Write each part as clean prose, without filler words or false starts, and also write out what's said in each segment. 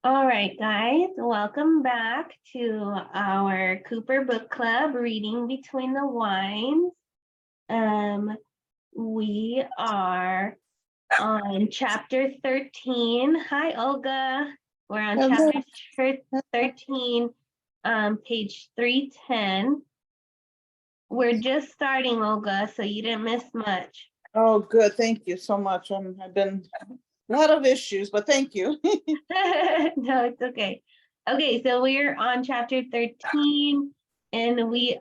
All right, guys, welcome back to our Cooper Book Club, Reading Between the Wines. We are on chapter 13. Hi, Olga. We're on Hello. chapter 13, page 310. We're just starting, Olga, so you didn't miss much. Oh, good. Thank you so much. I've been a lot of issues, but thank you. No, it's okay. Okay, so we're on chapter 13, and we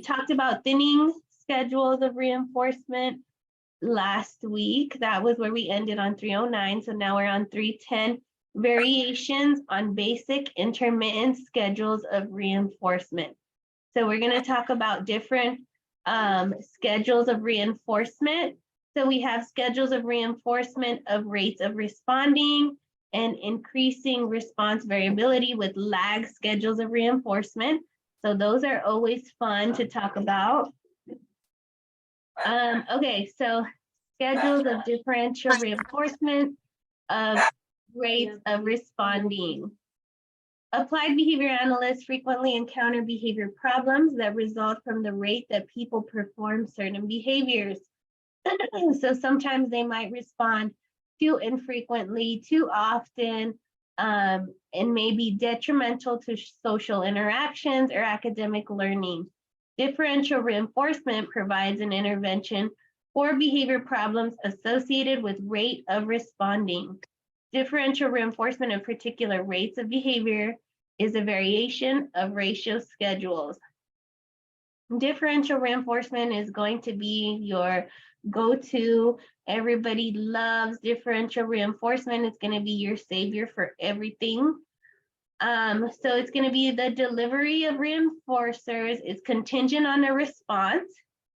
talked about thinning schedules of reinforcement last week. That was where we ended on 309. So now we're on 310, variations on basic intermittent schedules of reinforcement. So we're going to talk about different schedules of reinforcement. So we have schedules of reinforcement of rates of responding and increasing response variability with lag schedules of reinforcement. So those are always fun to talk about. Okay, so schedules of differential reinforcement of rates of responding. Applied behavior analysts frequently encounter behavior problems that result from the rate that people perform certain behaviors. So sometimes they might respond too infrequently, too often, and may be detrimental to social interactions or academic learning. Differential reinforcement provides an intervention for behavior problems associated with rate of responding. Differential reinforcement of particular rates of behavior is a variation of ratio schedules. Differential reinforcement is going to be your go-to. Everybody loves differential reinforcement. It's going to be your savior for everything. So it's going to be the delivery of reinforcers is contingent on a response.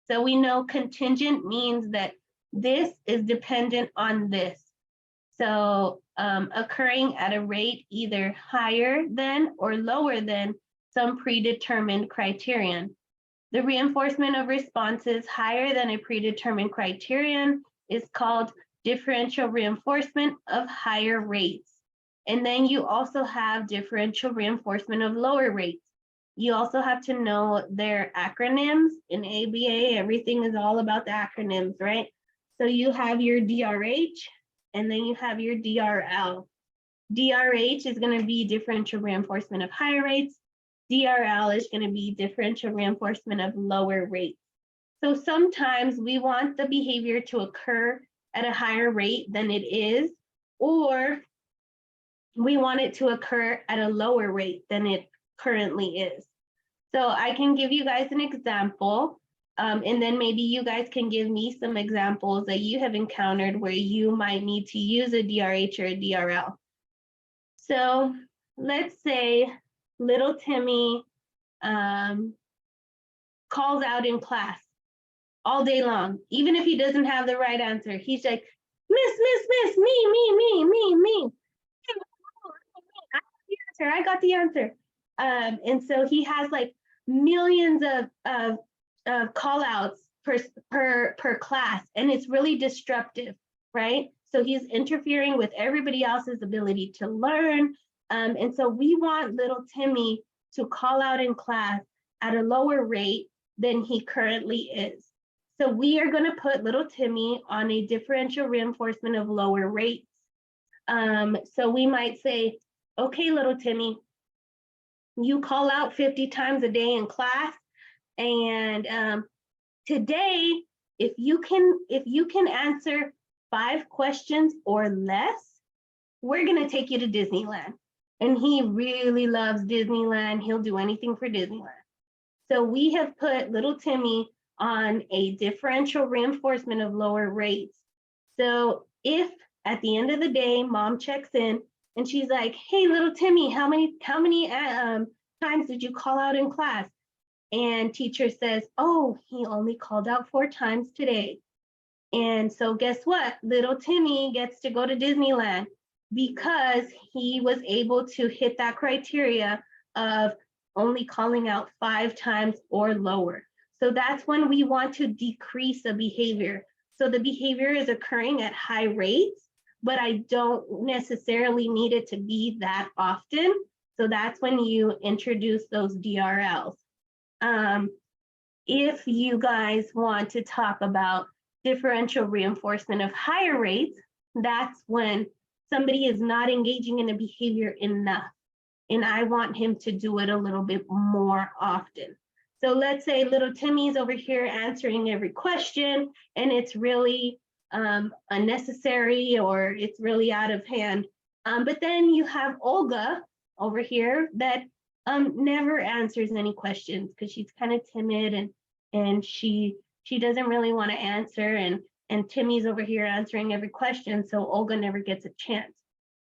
So we know contingent means that this is dependent on this. So occurring at a rate either higher than or lower than some predetermined criterion. The reinforcement of responses higher than a predetermined criterion is called differential reinforcement of higher rates. And then you also have differential reinforcement of lower rates. You also have to know their acronyms. In ABA, everything is all about the acronyms, right? So you have your DRH, and then you have your DRL. DRH is going to be differential reinforcement of higher rates. DRL is going to be differential reinforcement of lower rates. So sometimes we want the behavior to occur at a higher rate than it is, or we want it to occur at a lower rate than it currently is. So I can give you guys an example, and then maybe you guys can give me some examples that you have encountered where you might need to use a DRH or a DRL. So let's say little Timmy calls out in class all day long, even if he doesn't have the right answer. He's like, miss, me. I got the answer. And so he has like millions of call outs per class, and it's really disruptive, right? So he's interfering with everybody else's ability to learn. And so we want little Timmy to call out in class at a lower rate than he currently is. So we are going to put little Timmy on a differential reinforcement of lower rates. So we might say, okay, little Timmy, you call out 50 times a day in class, and today, if you can answer 5 questions or less, we're gonna take you to Disneyland. And he really loves Disneyland. He'll do anything for Disneyland. So we have put little Timmy on a differential reinforcement of lower rates. So if at the end of the day, mom checks in and she's like, hey, little Timmy, how many times did you call out in class? And teacher says, oh, he only called out 4 times today. And so guess what? Little Timmy gets to go to Disneyland because he was able to hit that criteria of only calling out 5 times or lower. So that's when we want to decrease a behavior. So the behavior is occurring at high rates, but I don't necessarily need it to be that often. So that's when you introduce those DRLs. If you guys want to talk about differential reinforcement of higher rates, that's when somebody is not engaging in a behavior enough, and I want him to do it a little bit more often. So let's say little Timmy's over here answering every question, and it's really unnecessary, or it's really out of hand. But then you have Olga over here that never answers any questions because she's kind of timid, and she doesn't really want to answer, and Timmy's over here answering every question, so Olga never gets a chance.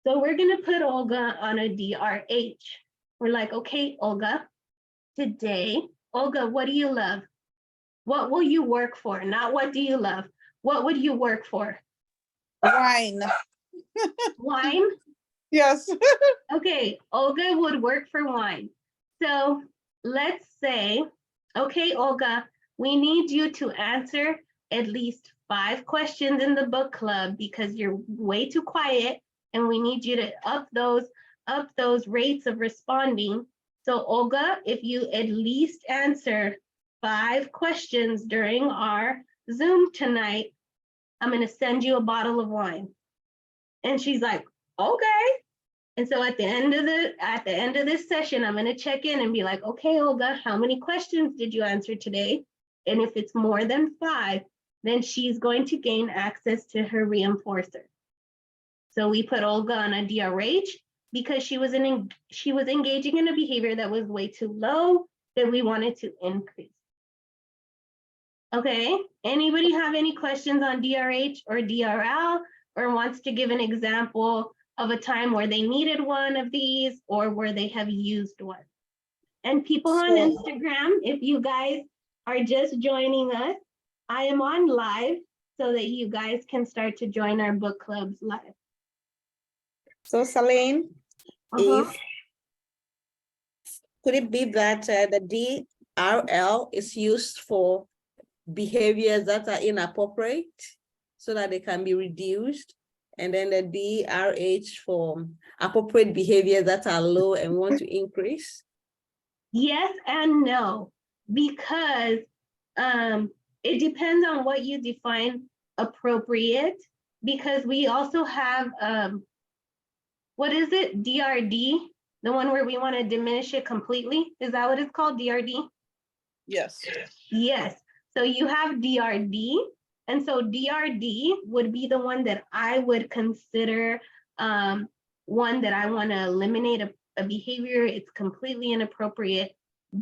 So we're gonna put Olga on a DRH. We're like, okay, Olga, today, Olga, what do you love? What will you work for? Not what do you love? What would you work for? Wine. Wine? Yes. Okay, Olga would work for wine. So let's say, okay, Olga, we need you to answer at least 5 questions in the book club because you're way too quiet, and we need you to up those rates of responding. So Olga, if you at least answer 5 questions during our Zoom tonight, I'm gonna send you a bottle of wine. And she's like, okay. And so at the end of this session, I'm gonna check in and be like, okay, Olga, how many questions did you answer today? And if it's more than 5, then she's going to gain access to her reinforcer. So we put Olga on a DRH because she was engaging in a behavior that was way too low that we wanted to increase. Okay, anybody have any questions on DRH or DRL, or wants to give an example of a time where they needed one of these or where they have used one? And people on Instagram, if you guys are just joining us, I am on live so that you guys can start to join our book clubs live. So Celine, could it be that the DRL is used for behaviors that are inappropriate so that they can be reduced, and then the DRH for appropriate behaviors that are low and want to increase? Yes and no, because it depends on what you define appropriate, because we also have, what is it, DRD, the one where we want to diminish it completely? Is that what it's called, DRD? Yes. Yes, so you have DRD, and so DRD would be the one that I would consider one that I want to eliminate a behavior. It's completely inappropriate,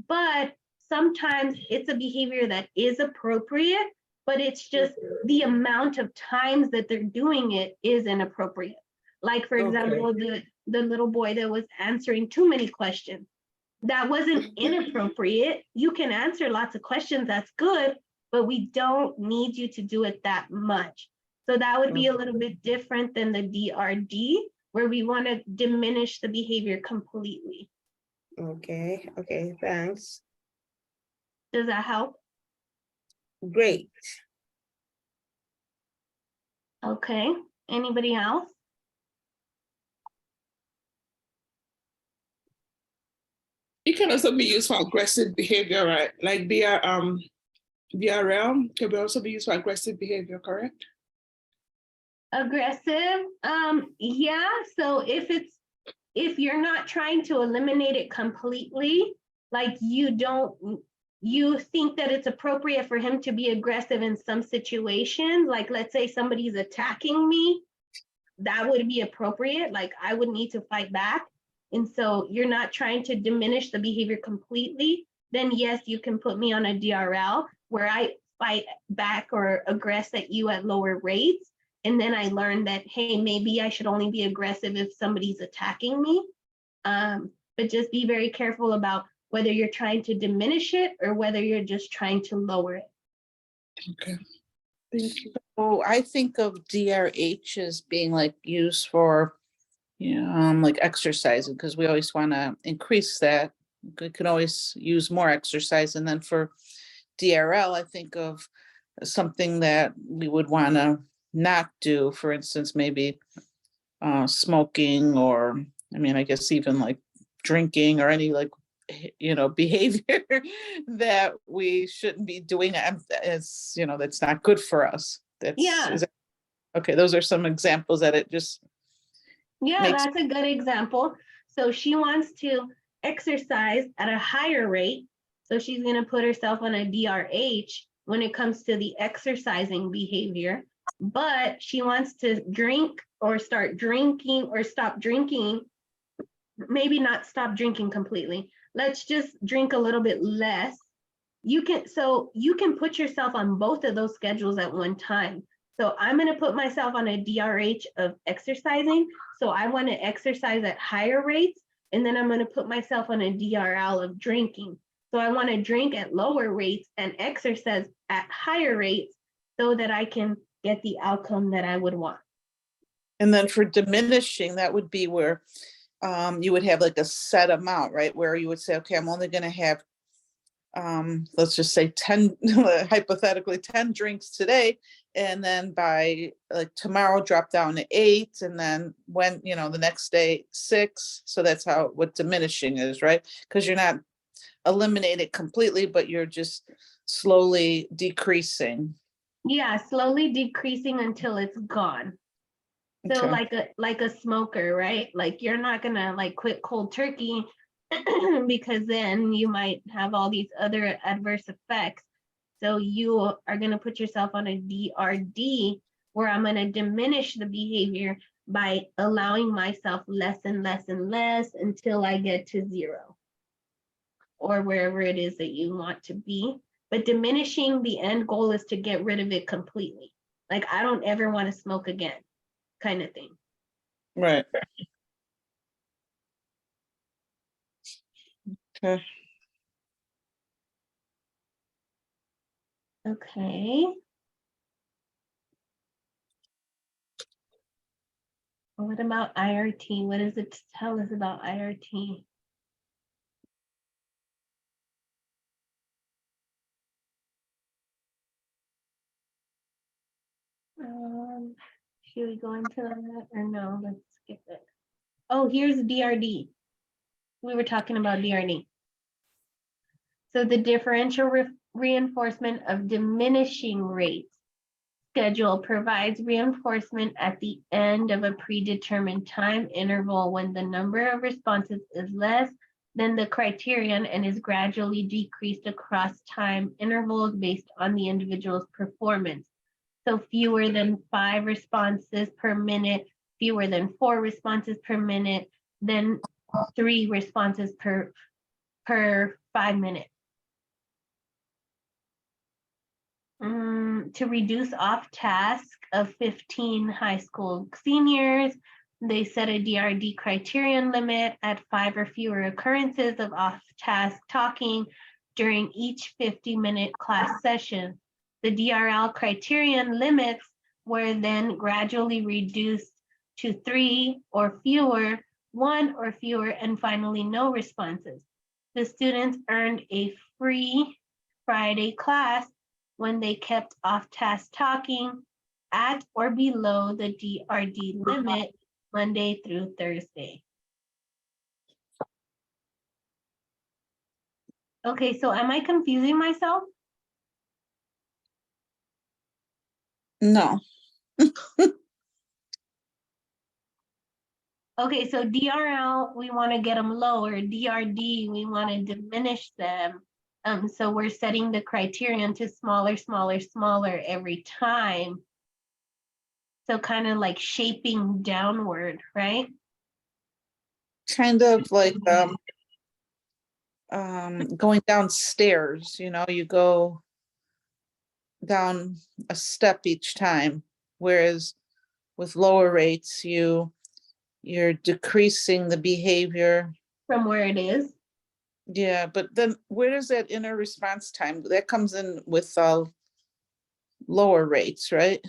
but sometimes it's a behavior that is appropriate, but it's just the amount of times that they're doing it is inappropriate. Like, for example, the little boy that was answering too many questions. That wasn't inappropriate. You can answer lots of questions, that's good, but we don't need you to do it that much. So that would be a little bit different than the DRD, where we want to diminish the behavior completely. Okay, thanks. Does that help? Great. Okay, anybody else? It can also be used for aggressive behavior, right? Like DRL can also be used for aggressive behavior, correct? Aggressive, yeah. So if you're not trying to eliminate it completely, like you think that it's appropriate for him to be aggressive in some situations, like let's say somebody's attacking me, that would be appropriate. Like I would need to fight back. And so you're not trying to diminish the behavior completely, then yes, you can put me on a DRL where I fight back or aggress at you at lower rates. And then I learned that, hey, maybe I should only be aggressive if somebody's attacking me. But just be very careful about whether you're trying to diminish it or whether you're just trying to lower it. Okay, thank you. Oh, I think of DRH as being like used for, like exercising, because we always want to increase that. We can always use more exercise. And then for DRL, I think of something that we would want to not do. For instance, maybe smoking, or, I mean, I guess even like drinking or any like, behavior that we shouldn't be doing, as, that's not good for us. Yeah. Okay, those are some examples that it just Yeah, makes, that's a good example. So she wants to exercise at a higher rate. So she's going to put herself on a DRH when it comes to the exercising behavior. But she wants to drink or start drinking or stop drinking. Maybe not stop drinking completely. Let's just drink a little bit less. You can put yourself on both of those schedules at one time. So I'm going to put myself on a DRH of exercising. So I want to exercise at higher rates. And then I'm going to put myself on a DRL of drinking. So I want to drink at lower rates and exercise at higher rates so that I can get the outcome that I would want. and then for diminishing, that would be where you would have like a set amount, right? Where you would say, okay, I'm only going to have, let's just say 10, hypothetically 10 drinks today. And then by like tomorrow, drop down to 8. And then when, the next day, 6. So that's what diminishing is, right? Because you're not eliminating completely, but you're just slowly decreasing. Yeah, slowly decreasing until it's gone. So Okay. like a smoker, right? Like you're not gonna like quit cold turkey because then you might have all these other adverse effects. So you are gonna put yourself on a DRD where I'm gonna diminish the behavior by allowing myself less and less and less until I get to 0 or wherever it is that you want to be. But diminishing, the end goal is to get rid of it completely. Like I don't ever want to smoke again, kind of thing. Right. Okay. Okay. What about IRT? What does it tell us about IRT? Should we go into that or no? Let's skip it. Oh, here's DRD. We were talking about DRD. So the differential reinforcement of diminishing rates schedule provides reinforcement at the end of a predetermined time interval when the number of responses is less than the criterion and is gradually decreased across time intervals based on the individual's performance. So fewer than 5 responses per minute, fewer than 4 responses per minute, then 3 responses per 5 minutes. To reduce off task of 15 high school seniors, they set a DRD criterion limit at 5 or fewer occurrences of off task talking during each 50-minute class session. The DRL criterion limits were then gradually reduced to 3 or fewer, 1 or fewer, and finally no responses. The students earned a free Friday class when they kept off-task talking at or below the DRD limit Monday through Thursday. Okay, so am I confusing myself? No. Okay, so DRL, we want to get them lower. DRD, we want to diminish them. So we're setting the criterion to smaller, smaller, smaller every time. So kind of like shaping downward, right? Kind of like going downstairs, you go down a step each time, whereas with lower rates, you're decreasing the behavior. From where it is. Yeah, but then where does that inner response time that comes in with lower rates, right?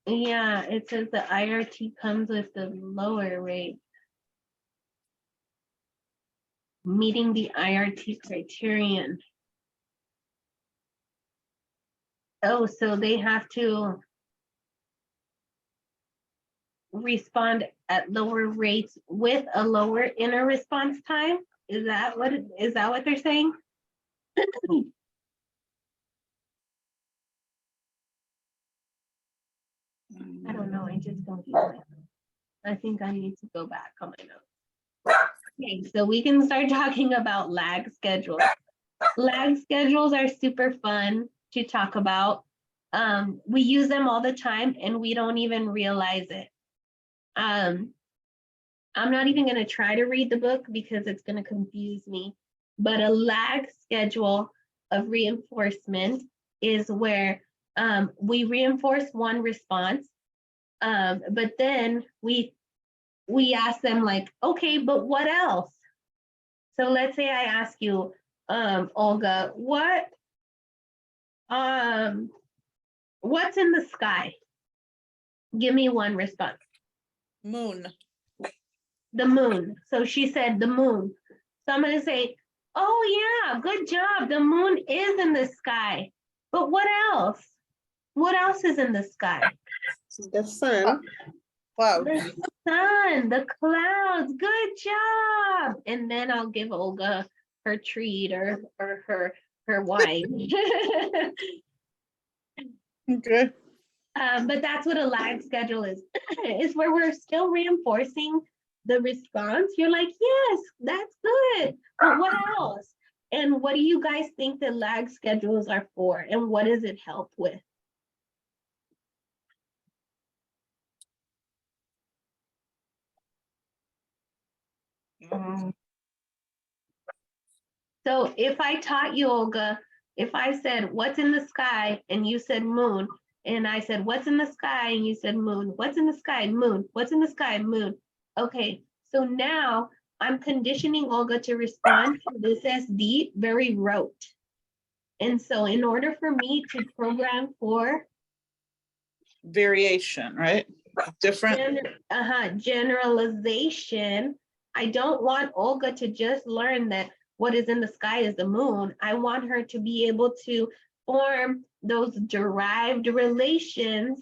Yeah, it says the IRT comes with the lower rate. Meeting the IRT criterion. Oh, so they have to respond at lower rates with a lower inner response time? Is that what they're saying? I don't know, I just don't feel it. I think I need to go back on my notes. Okay, so we can start talking about lag schedules. Lag schedules are super fun to talk about. We use them all the time and we don't even realize it. I'm not even gonna try to read the book because it's gonna confuse me. But a lag schedule of reinforcement is where we reinforce one response, but then we ask them like, okay, but what else? So let's say I ask you, Olga, what's in the sky? Give me one response. Moon. The moon. So she said the moon. So I'm gonna say, oh yeah, good job. The moon is in the sky. But what else? What else is in the sky? The sun. Cloud. The sun, the clouds. Good job. And then I'll give Olga her treat or her wine. Okay. But that's what a lag schedule is. It's where we're still reinforcing the response. You're like, yes, that's good. But what else? And what do you guys think the lag schedules are for? And what does it help with? So if I taught you, Olga, if I said, what's in the sky? And you said moon. And I said, what's in the sky? And you said moon. What's in the sky? Moon. What's in the sky? Moon. Okay, so now I'm conditioning Olga to respond to this SD very rote. And so in order for me to program for Variation, right? Different. generalization, I don't want Olga to just learn that what is in the sky is the moon. I want her to be able to form those derived relations,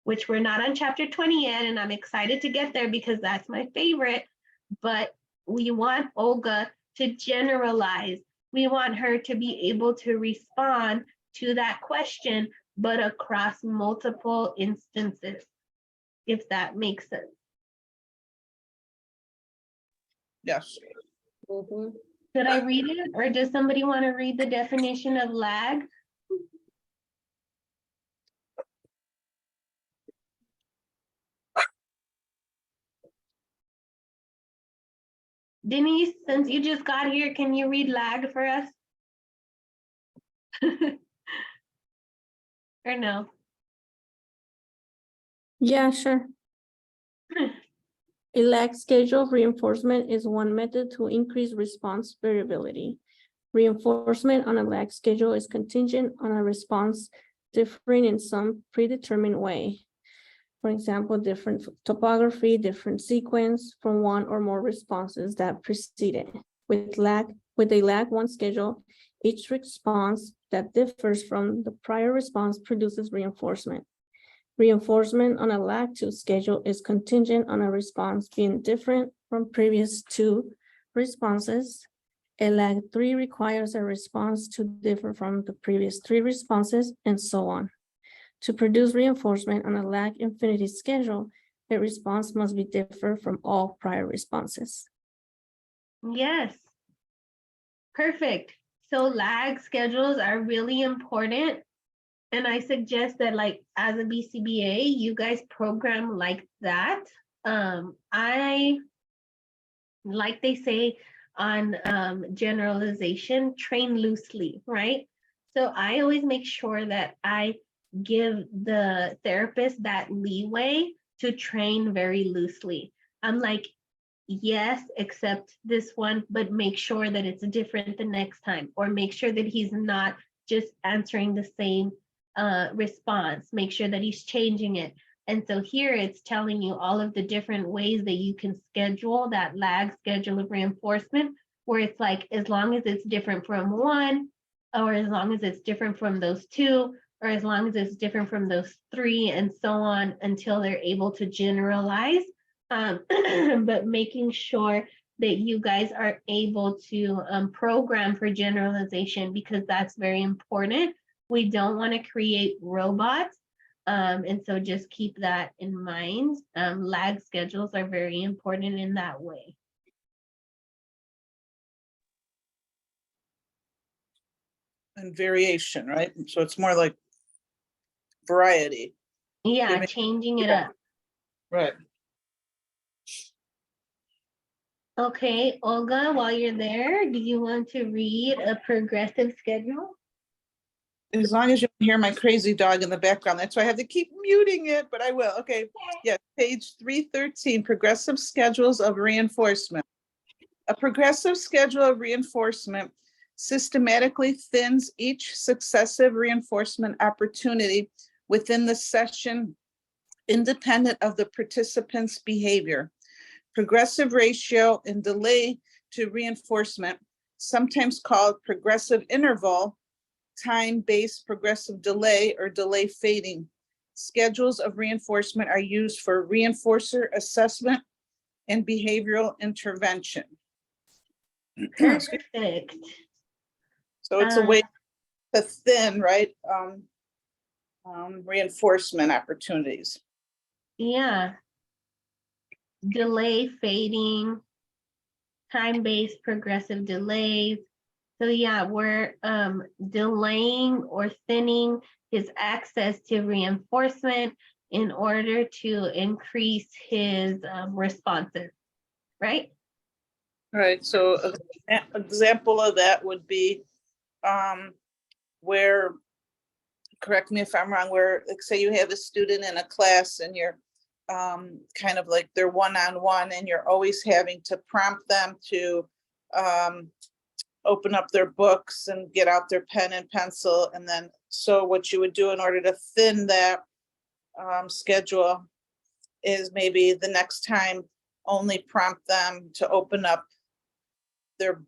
which we're not on chapter 20 yet, and I'm excited to get there because that's my favorite. But we want Olga to generalize. We want her to be able to respond to that question, but across multiple instances, if that makes sense. Yes. Mhm. Should I read it, or does somebody want to read the definition of lag? Denise, since you just got here, can you read lag for us? Or no? Yeah, sure. A lag schedule reinforcement is one method to increase response variability. Reinforcement on a lag schedule is contingent on a response differing in some predetermined way. For example, different topography, different sequence from one or more responses that preceded. With a lag one schedule, each response that differs from the prior response produces reinforcement. Reinforcement on a lag two schedule is contingent on a response being different from previous two responses. A lag three requires a response to differ from the previous three responses, and so on. To produce reinforcement on a lag infinity schedule, a response must be different from all prior responses. Yes. Perfect. So lag schedules are really important. And I suggest that, like, as a BCBA, you guys program like that. I, like they say on generalization, train loosely, right? So I always make sure that I give the therapist that leeway to train very loosely. I'm like, yes, accept this one, but make sure that it's different the next time, or make sure that he's not just answering the same response. Make sure that he's changing it. And so here it's telling you all of the different ways that you can schedule that lag schedule of reinforcement, where it's like, as long as it's different from one, or as long as it's different from those two, or as long as it's different from those three and so on until they're able to generalize. But making sure that you guys are able to program for generalization, because that's very important. We don't want to create robots. And so just keep that in mind. Lag schedules are very important in that way. And variation, right? So it's more like variety, Yeah, Giving- changing it yeah. up. right? Okay, Olga, while you're there, do you want to read a progressive schedule? As long as you don't hear my crazy dog in the background, that's why I have to keep muting it, but I will. Okay, yeah, page 313, progressive schedules of reinforcement. A progressive schedule of reinforcement systematically thins each successive reinforcement opportunity within the session, independent of the participant's behavior. Progressive ratio and delay to reinforcement, sometimes called progressive interval, time-based progressive delay or delay fading. Schedules of reinforcement are used for reinforcer assessment and behavioral intervention. Perfect. So it's a way to thin, right? Reinforcement opportunities. Yeah. Delay fading, time-based progressive delays. So yeah, we're delaying or thinning his access to reinforcement in order to increase his responses, right? Right, so an example of that would be where, correct me if I'm wrong, where, like, say you have a student in a class and you're kind of like they're one-on-one and you're always having to prompt them to open up their books and get out their pen and pencil. And then, so what you would do in order to thin that schedule is maybe the next time only prompt them to open up their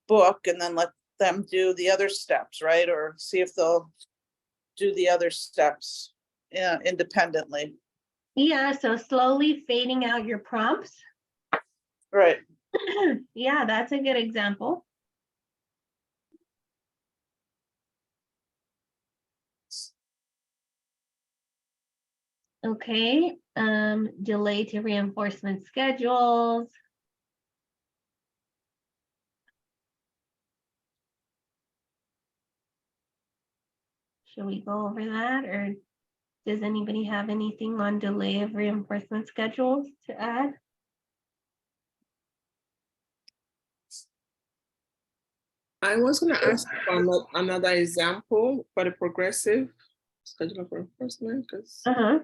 book and then let them do the other steps, right? Or see if they'll do the other steps independently. Yeah, so slowly fading out your prompts. Right. Yeah, that's a good example. Okay, delay to reinforcement schedules. Should we go over that, or does anybody have anything on delay of reinforcement schedules to add? I was gonna ask for another example for the progressive schedule of reinforcement, because Uh-huh.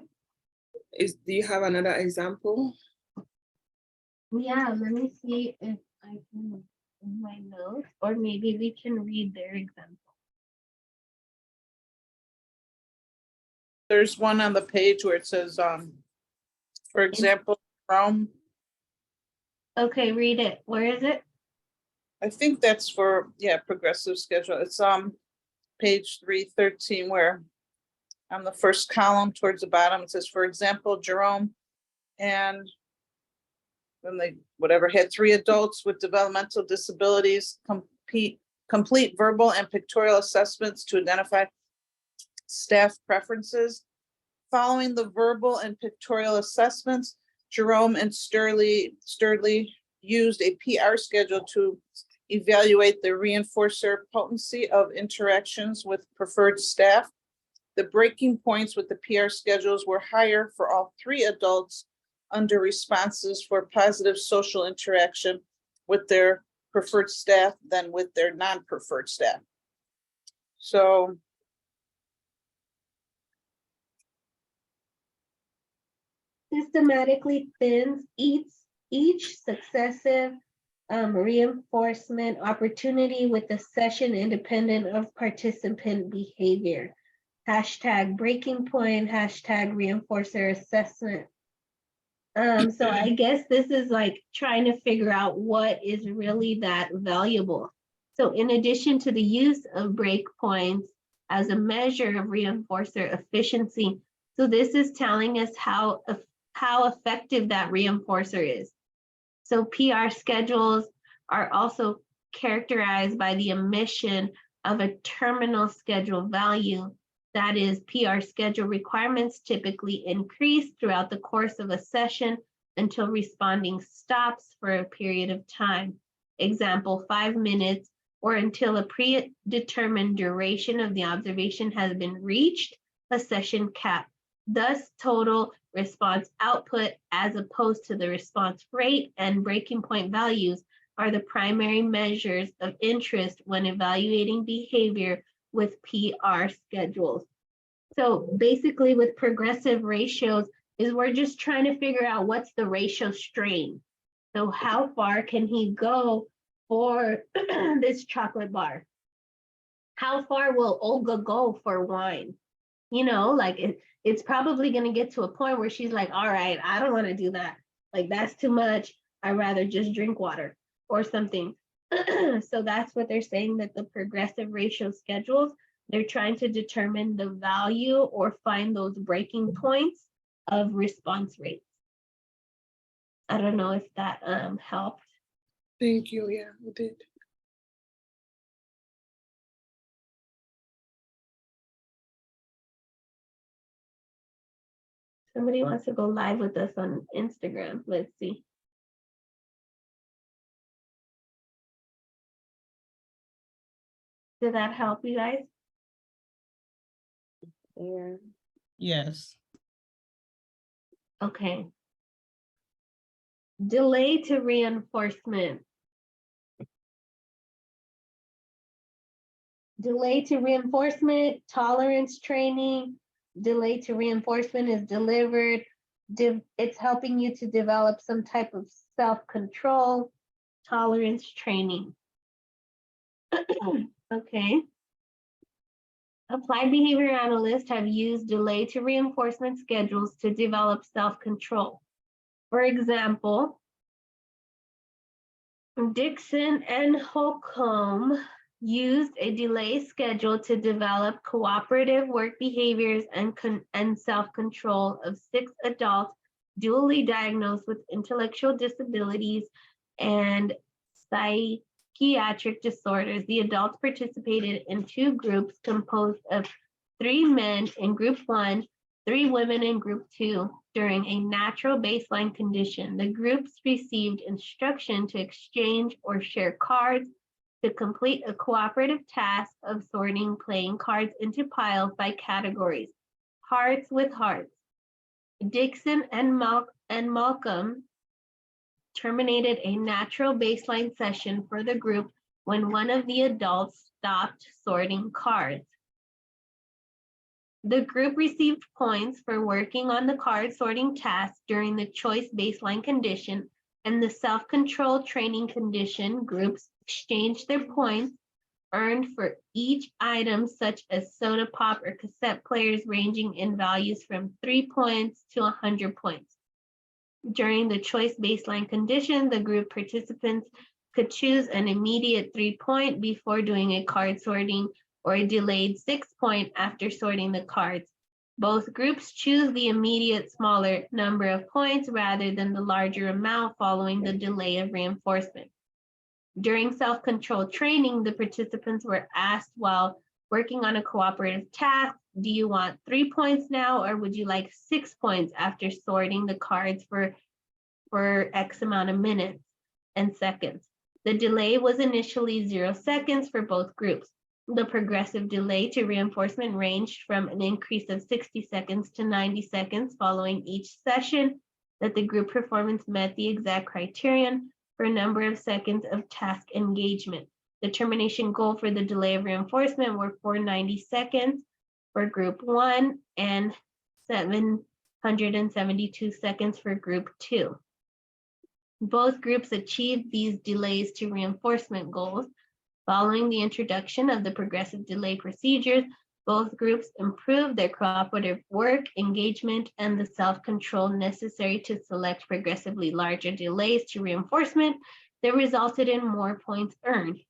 do you have another example? Yeah, let me see if I can in my notes, or maybe we can read their example. There's one on the page where it says, for example, Rome. Okay, read it. Where is it? I think that's for, yeah, progressive schedule. It's page 313, where on the first column towards the bottom, it says, for example, Jerome and then they, whatever, had 3 adults with developmental disabilities complete verbal and pictorial assessments to identify staff preferences. Following the verbal and pictorial assessments, Jerome and Sturley used a PR schedule to evaluate the reinforcer potency of interactions with preferred staff. The breaking points with the PR schedules were higher for all 3 adults under responses for positive social interaction with their preferred staff than with their non-preferred staff. So Systematically thins each successive reinforcement opportunity with the session independent of participant behavior. Hashtag breaking point, hashtag reinforcer assessment. So I guess this is like trying to figure out what is really that valuable. So in addition to the use of breakpoints, as a measure of reinforcer efficiency. So this is telling us how effective that reinforcer is. So PR schedules are also characterized by the omission of a terminal schedule value. That is, PR schedule requirements typically increase throughout the course of a session until responding stops for a period of time. Example, 5 minutes, or until a predetermined duration of the observation has been reached, a session cap. Thus, total response output as opposed to the response rate and breaking point values are the primary measures of interest when evaluating behavior with PR schedules. So basically with progressive ratios is we're just trying to figure out what's the ratio strain. So how far can he go for this chocolate bar? How far will Olga go for wine? You know, like it's probably going to get to a point where she's like, all right, I don't want to do that. Like that's too much. I'd rather just drink water or something. So that's what they're saying, that the progressive ratio schedules, they're trying to determine the value or find those breaking points of response rates. I don't know if that helped. Thank you. Yeah, we did. Somebody wants to go live with us on Instagram. Let's see. Did that help you guys? Yeah. Yes. Okay. Delay to reinforcement. Delay to reinforcement, tolerance training. Delay to reinforcement is delivered. It's helping you to develop some type of self-control, tolerance training. Okay. Applied behavior analysts have used delay to reinforcement schedules to develop self-control. For example, Dixon and Holcomb used a delay schedule to develop cooperative work behaviors and self-control of 6 adults dually diagnosed with intellectual disabilities and psychiatric disorders. The adults participated in 2 groups composed of 3 men in group 1, 3 women in group 2 during a natural baseline condition. The groups received instruction to exchange or share cards to complete a cooperative task of sorting playing cards into piles by categories, hearts with hearts. Dixon and Malcolm terminated a natural baseline session for the group when one of the adults stopped sorting cards. The group received points for working on the card sorting task during the choice baseline condition, and the self-control training condition groups exchanged their points earned for each item, such as soda pop or cassette players, ranging in values from 3 points to 100 points. During the choice baseline condition, the group participants could choose an immediate 3-point before doing a card sorting or a delayed 6-point after sorting the cards. Both groups choose the immediate smaller number of points rather than the larger amount following the delay of reinforcement. During self-control training, the participants were asked while working on a cooperative task, do you want 3 points now, or would you like 6 points after sorting the cards for X amount of minutes and seconds? The delay was initially 0 seconds for both groups. The progressive delay to reinforcement ranged from an increase of 60 seconds to 90 seconds following each session that the group performance met the exact criterion for a number of seconds of task engagement. The termination goal for the delay of reinforcement were 490 seconds for group 1 and 772 seconds for group 2. Both groups achieved these delays to reinforcement goals. Following the introduction of the progressive delay procedures, both groups improved their cooperative work, engagement, and the self-control necessary to select progressively larger delays to reinforcement that resulted in more points earned.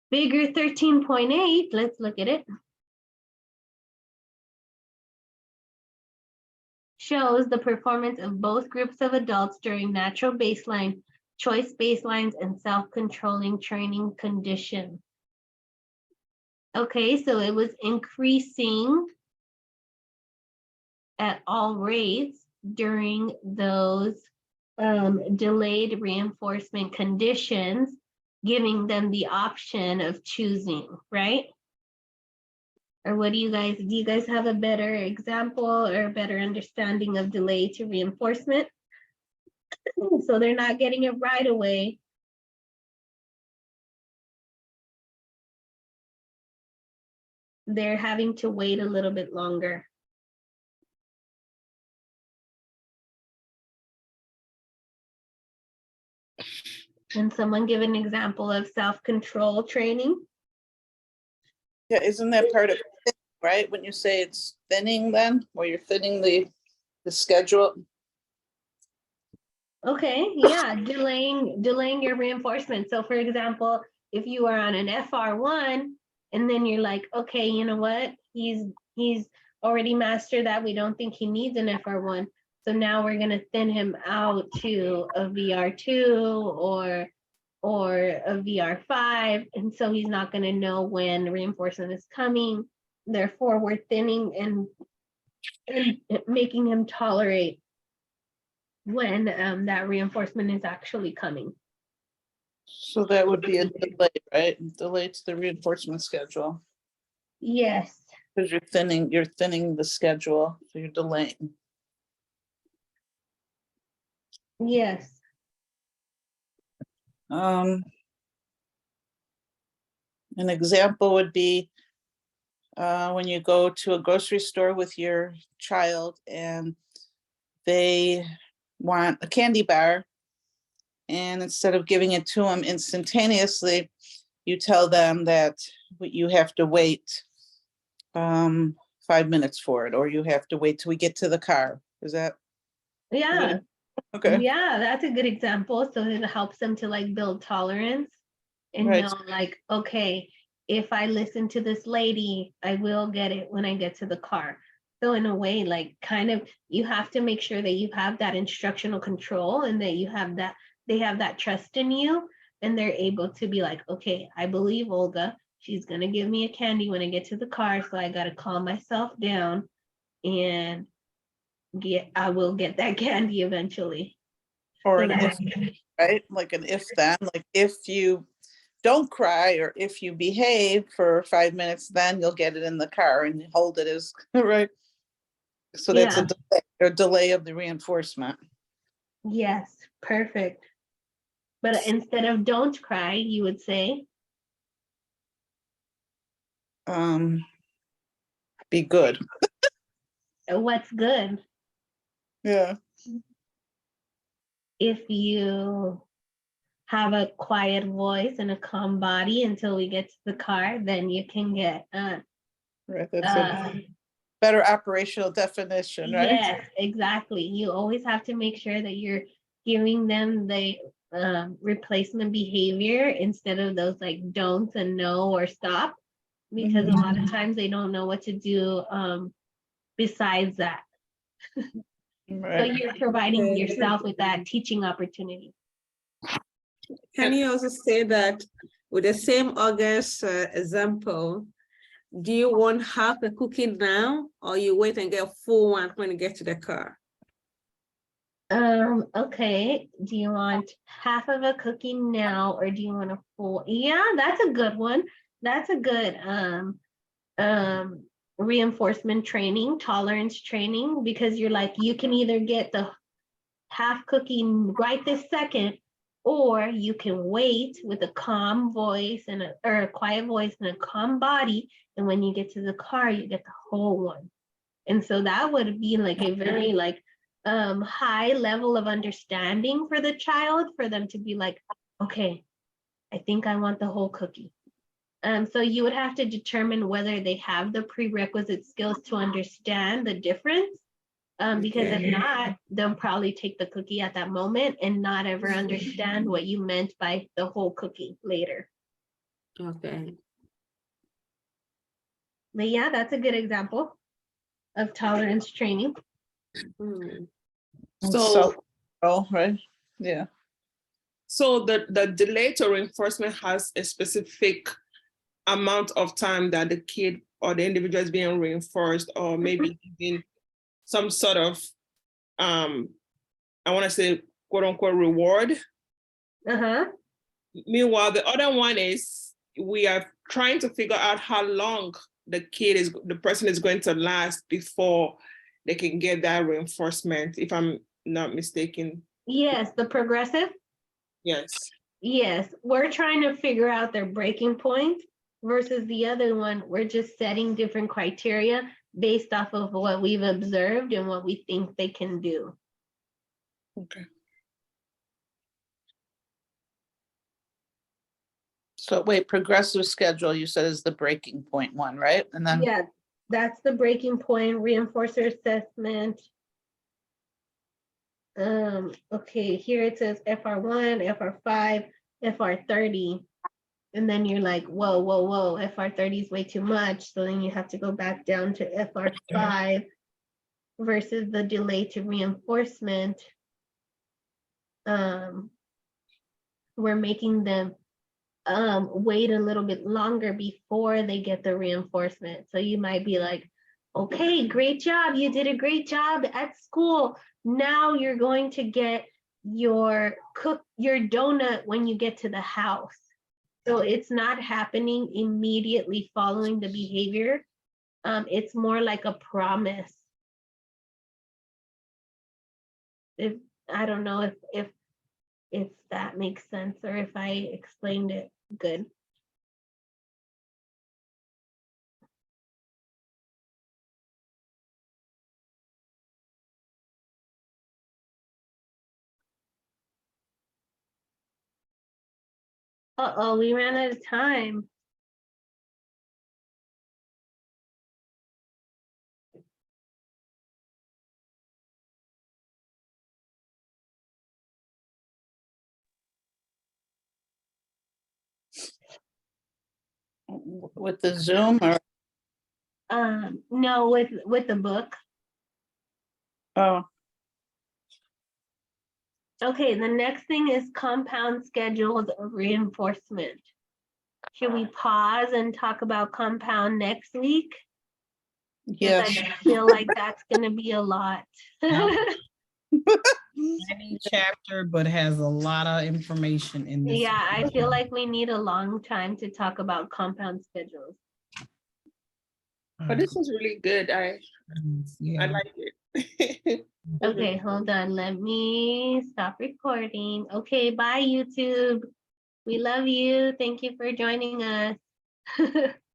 Figure 13.8, let's look at it. shows the performance of both groups of adults during natural baseline, choice baselines, and self-controlling training conditions. Okay, so it was increasing at all rates during those delayed reinforcement conditions, giving them the option of choosing, right? Or what do you guys have a better example or a better understanding of delay to reinforcement? So they're not getting it right away. They're having to wait a little bit longer. Can someone give an example of self-control training? Yeah, isn't that part of, it, right? When you say it's thinning then, where you're thinning the schedule? Okay, yeah, delaying your reinforcement. So for example, if you are on an FR1 and then you're like, okay, you know what? He's already mastered that. We don't think he needs an FR1. So now we're gonna thin him out to a VR2 or a VR5. And so he's not gonna know when reinforcement is coming. Therefore, we're thinning and making him tolerate when that reinforcement is actually coming. So that would be a delay, right? Delay to the reinforcement schedule, Yes, because you're thinning the schedule, so you're delaying. yes. An example would be when you go to a grocery store with your child and they want a candy bar, and instead of giving it to them instantaneously, you tell them that you have to wait 5 minutes for it, or you have to wait till we get to the car. Is that Yeah, okay? yeah, that's a good example. So it helps them to like build tolerance and Right. know like, okay, if I listen to this lady, I will get it when I get to the car. So in a way, like kind of you have to make sure that you have that instructional control and that you have that, they have that trust in you and they're able to be like, okay, I believe Olga, she's gonna give me a candy when I get to the car. So I gotta calm myself down and I will get that candy eventually. Or So an if, right? Like an if then, like if you don't cry or if you behave for 5 minutes, then you'll get it in the car and hold it as right. So that's a delay of the reinforcement. Yes, perfect. But instead of don't cry, you would say, Be good. what's good? Yeah. If you have a quiet voice and a calm body until we get to the car, then you can get Right. That's a better operational definition, right? yes, exactly. You always have to make sure that you're giving them the replacement behavior instead of those like don'ts and no or stop, because a lot of times they don't know what to do besides that. So Right. you're providing yourself with that teaching opportunity. Can you also say that with the same August example, do you want half a cookie now or you wait and get a full one when you get to the car? Okay, do you want half of a cookie now or do you want a full? Yeah, that's a good one. That's a good reinforcement training, tolerance training, because you're like, you can either get the half cookie right this second, or you can wait with a calm voice and or a quiet voice and a calm body. And when you get to the car, you get the whole one. And so that would be like a very like high level of understanding for the child, for them to be like, okay, I think I want the whole cookie. So you would have to determine whether they have the prerequisite skills to understand the difference. Because if not, they'll probably take the cookie at that moment and not ever understand what you meant by the whole cookie later. Okay. But yeah, that's a good example of tolerance training. Hmm. So, Oh, right, yeah. so the delay to reinforcement has a specific amount of time that the kid or the individual is being reinforced, or maybe given some sort of, I want to say, quote unquote, reward. Uh-huh. Meanwhile, the other one is we are trying to figure out how long the person is going to last before they can get that reinforcement, if I'm not mistaken. Yes, the progressive. Yes. Yes, we're trying to figure out their breaking point versus the other one. We're just setting different criteria based off of what we've observed and what we think they can do. Okay. So wait, progressive schedule, you said is the breaking point one, right? And then, Yeah, that's the breaking point, reinforcer assessment. Okay, here it says FR1, FR5, FR30. And then you're like, whoa, whoa, whoa, FR30 is way too much. So then you have to go back down to FR5 versus the delay to reinforcement. We're making them wait a little bit longer before they get the reinforcement. So you might be like, okay, great job. You did a great job at school. Now you're going to get your donut when you get to the house. So it's not happening immediately following the behavior. It's more like a promise. If I don't know if that makes sense or if I explained it good. Uh-oh, we ran out of time. with the Zoom or, No, with the book. oh, Okay, the next thing is compound schedules of reinforcement. Should we pause and talk about compound next week? 'Cause yes. I feel like that's gonna be a lot. Any chapter, but has a lot of information in this. Yeah, I feel like we need a long time to talk about compound schedules. But this is really good. I Yeah. like it. Okay, hold on. Let me stop recording. Okay, bye YouTube. We love you. Thank you for joining us.